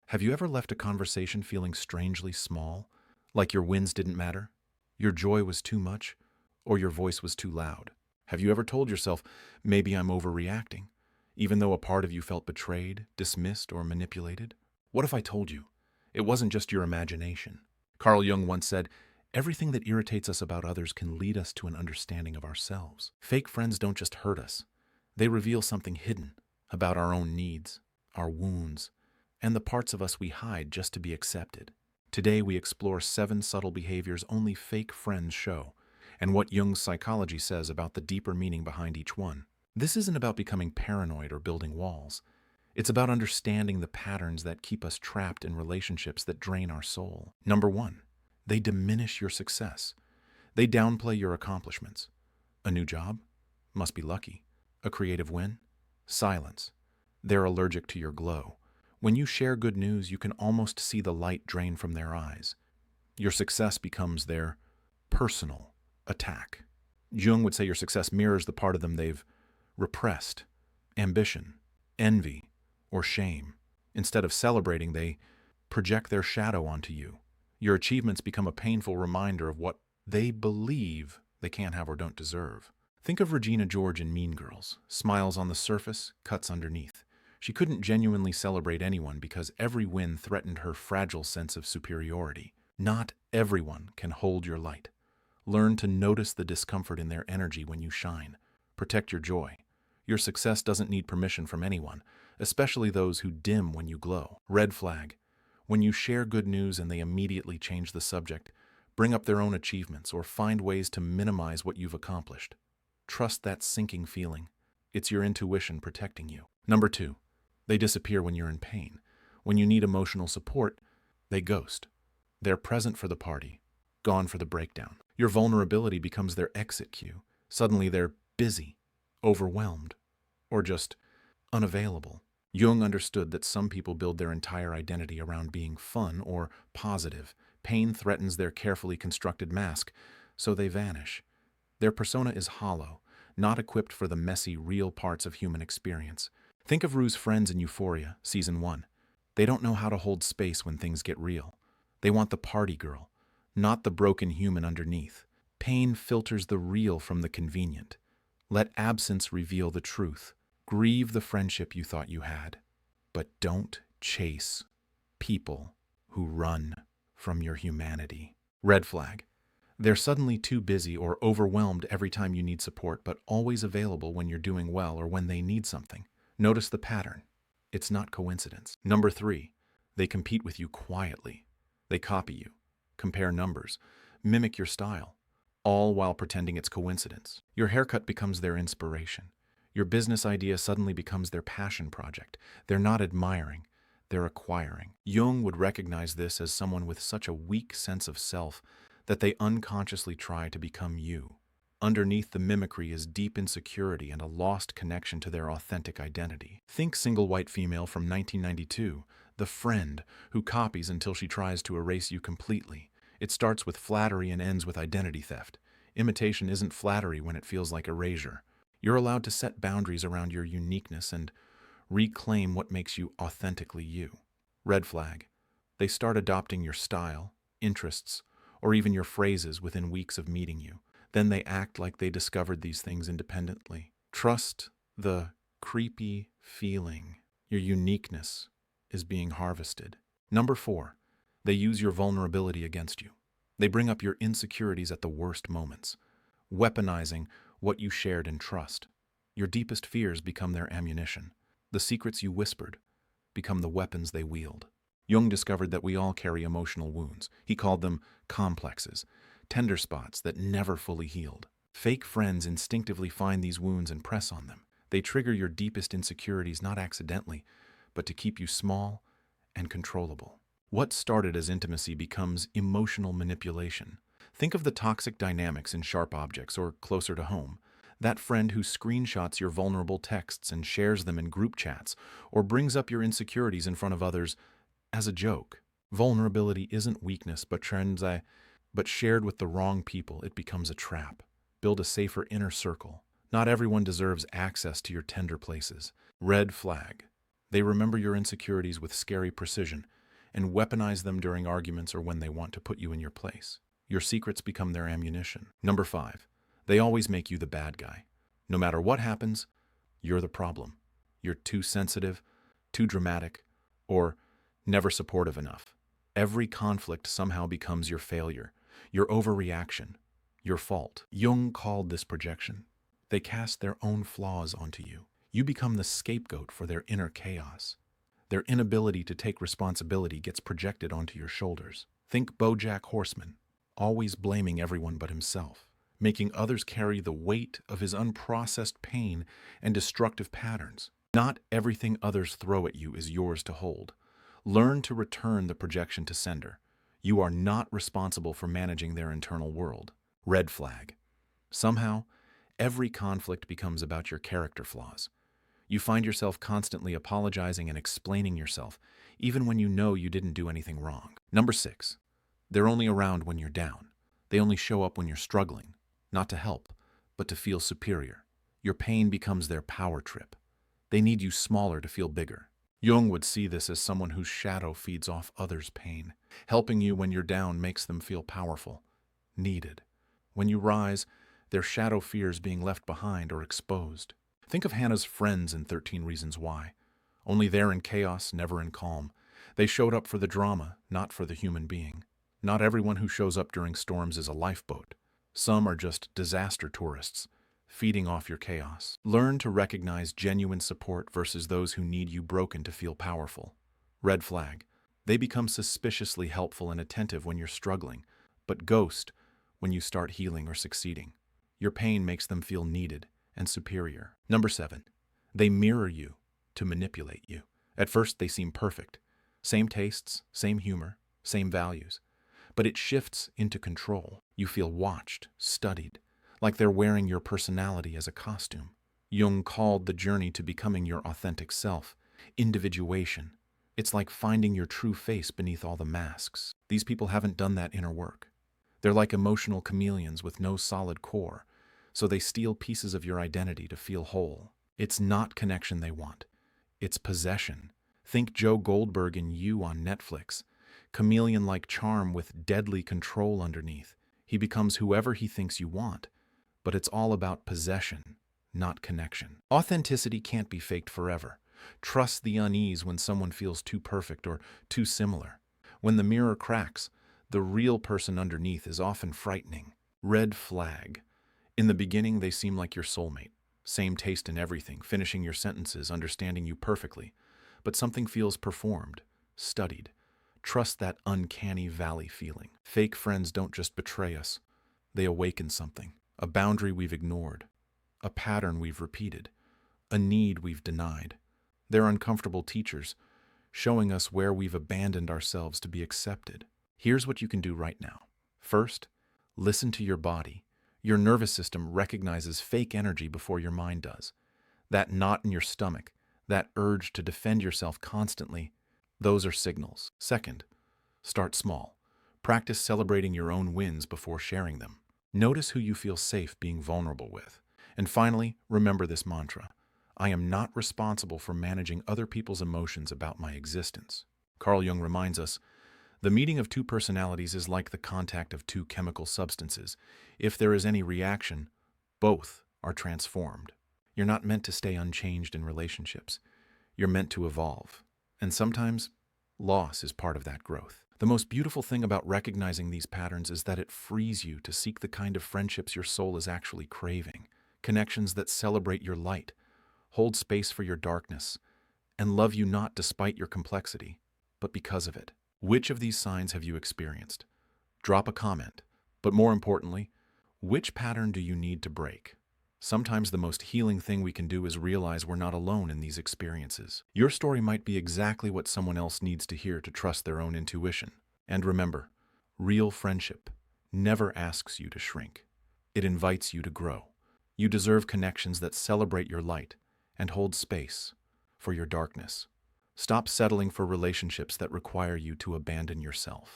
Have you ever left a conversation feeling strangely small, like your wins didn't matter, your joy was too much, or your voice was too loud? Have you ever told yourself, maybe I'm overreacting, even though a part of you felt betrayed, dismissed, or manipulated? What if I told you it wasn't just your imagination? Carl Jung once said, everything that irritates us about others can lead us to an understanding of ourselves. Fake friends don't just hurt us. They reveal something hidden about our own needs, our wounds, and the parts of us we hide just to be accepted. Today we explore 7 subtle behaviors only fake friends show, and what Jung's psychology says about the deeper meaning behind each one. This isn't about becoming paranoid or building walls. It's about understanding the patterns that keep us trapped in relationships that drain our soul. Number 1, they diminish your success. They downplay your accomplishments. A new job? Must be lucky. A creative win? Silence. They're allergic to your glow. When you share good news, you can almost see the light drain from their eyes. Your success becomes their personal attack. Jung would say your success mirrors the part of them they've repressed: ambition, envy, or shame. Instead of celebrating, they project their shadow onto you. Your achievements become a painful reminder of what they believe they can't have or don't deserve. Think of Regina George in Mean Girls. Smiles on the surface, cuts underneath. She couldn't genuinely celebrate anyone because every win threatened her fragile sense of superiority. Not everyone can hold your light. Learn to notice the discomfort in their energy when you shine. Protect your joy. Your success doesn't need permission from anyone, especially those who dim when you glow. Red flag. When you share good news and they immediately change the subject, bring up their own achievements, or find ways to minimize what you've accomplished. Trust that sinking feeling. It's your intuition protecting you. Number 2, they disappear when you're in pain. When you need emotional support, they ghost. They're present for the party, gone for the breakdown. Your vulnerability becomes their exit cue. Suddenly they're busy, overwhelmed, or just unavailable. Jung understood that some people build their entire identity around being fun or positive. Pain threatens their carefully constructed mask, so they vanish. Their persona is hollow, not equipped for the messy, real parts of human experience. Think of Rue's friends in Euphoria, Season 1. They don't know how to hold space when things get real. They want the party girl, not the broken human underneath. Pain filters the real from the convenient. Let absence reveal the truth. Grieve the friendship you thought you had, but don't chase people who run from your humanity. Red flag. They're suddenly too busy or overwhelmed every time you need support, but always available when you're doing well or when they need something. Notice the pattern. It's not coincidence. Number 3, they compete with you quietly. They copy you, compare numbers, mimic your style, all while pretending it's coincidence. Your haircut becomes their inspiration. Your business idea suddenly becomes their passion project. They're not admiring, they're acquiring. Jung would recognize this as someone with such a weak sense of self that they unconsciously try to become you. Underneath the mimicry is deep insecurity and a lost connection to their authentic identity. Think single white female from 1992, the friend who copies until she tries to erase you completely. It starts with flattery and ends with identity theft. Imitation isn't flattery when it feels like erasure. You're allowed to set boundaries around your uniqueness and reclaim what makes you authentically you. Red flag. They start adopting your style, interests, or even your phrases within weeks of meeting you. Then they act like they discovered these things independently. Trust the creepy feeling. Your uniqueness is being harvested. Number 4, they use your vulnerability against you. They bring up your insecurities at the worst moments, weaponizing what you shared in trust. Your deepest fears become their ammunition. The secrets you whispered become the weapons they wield. Jung discovered that we all carry emotional wounds. He called them complexes, tender spots that never fully healed. Fake friends instinctively find these wounds and press on them. They trigger your deepest insecurities not accidentally, but to keep you small and controllable. What started as intimacy becomes emotional manipulation. Think of the toxic dynamics in Sharp Objects or Closer to Home. That friend who screenshots your vulnerable texts and shares them in group chats, or brings up your insecurities in front of others as a joke. Vulnerability isn't weakness, but shared with the wrong people, it becomes a trap. Build a safer inner circle. Not everyone deserves access to your tender places. Red flag. They remember your insecurities with scary precision. and weaponize them during arguments or when they want to put you in your place. Your secrets become their ammunition. Number 5. They always make you the bad guy. No matter what happens, you're the problem. You're too sensitive, too dramatic, or never supportive enough. Every conflict somehow becomes your failure, your overreaction, your fault. Jung called this projection. They cast their own flaws onto you. You become the scapegoat for their inner chaos. Their inability to take responsibility gets projected onto your shoulders. Think BoJack Horseman, always blaming everyone but himself, making others carry the weight of his unprocessed pain and destructive patterns. Not everything others throw at you is yours to hold. Learn to return the projection to sender. You are not responsible for managing their internal world. Red flag. Somehow, every conflict becomes about your character flaws. You find yourself constantly apologizing and explaining yourself, even when you know you didn't do anything wrong. Number 6. They're only around when you're down. They only show up when you're struggling, not to help, but to feel superior. Your pain becomes their power trip. They need you smaller to feel bigger. Jung would see this as someone whose shadow feeds off others' pain. Helping you when you're down makes them feel powerful, needed. When you rise, their shadow fears being left behind or exposed. Think of Hannah's friends in 13 Reasons Why. Only there in chaos, never in calm. They showed up for the drama, not for the human being. Not everyone who shows up during storms is a lifeboat. Some are just disaster tourists, feeding off your chaos. Learn to recognize genuine support versus those who need you broken to feel powerful. Red flag. They become suspiciously helpful and attentive when you're struggling, but ghost when you start healing or succeeding. Your pain makes them feel needed and superior. Number 7. They mirror you to manipulate you. At first, they seem perfect. Same tastes, same humor, same values. But it shifts into control. You feel watched, studied, like they're wearing your personality as a costume. Jung called the journey to becoming your authentic self individuation. It's like finding your true face beneath all the masks. These people haven't done that inner work. They're like emotional chameleons with no solid core, so they steal pieces of your identity to feel whole. It's not connection they want. It's possession. Think Joe Goldberg in You on Netflix. Chameleon-like charm with deadly control underneath. He becomes whoever he thinks you want, but it's all about possession, not connection. Authenticity can't be faked forever. Trust the unease when someone feels too perfect or too similar. When the mirror cracks, the real person underneath is often frightening. Red flag. In the beginning, they seem like your soulmate. Same taste in everything, finishing your sentences, understanding you perfectly. But something feels performed, studied. Trust that uncanny valley feeling. Fake friends don't just betray us. They awaken something. A boundary we've ignored. A pattern we've repeated. A need we've denied. They're uncomfortable teachers, showing us where we've abandoned ourselves to be accepted. Here's what you can do right now. First, listen to your body. Your nervous system recognizes fake energy before your mind does. That knot in your stomach, that urge to defend yourself constantly, those are signals. Second, start small. Practice celebrating your own wins before sharing them. Notice who you feel safe being vulnerable with. And finally, remember this mantra. I am not responsible for managing other people's emotions about my existence. Carl Jung reminds us, the meeting of two personalities is like the contact of two chemical substances. If there is any reaction, both are transformed. You're not meant to stay unchanged in relationships. You're meant to evolve. And sometimes, loss is part of that growth. The most beautiful thing about recognizing these patterns is that it frees you to seek the kind of friendships your soul is actually craving. Connections that celebrate your light, hold space for your darkness, and love you not despite your complexity, but because of it. Which of these signs have you experienced? Drop a comment. But more importantly, which pattern do you need to break? Sometimes the most healing thing we can do is realize we're not alone in these experiences. Your story might be exactly what someone else needs to hear to trust their own intuition. And remember, real friendship never asks you to shrink. It invites you to grow. You deserve connections that celebrate your light and hold space for your darkness. Stop settling for relationships that require you to abandon yourself.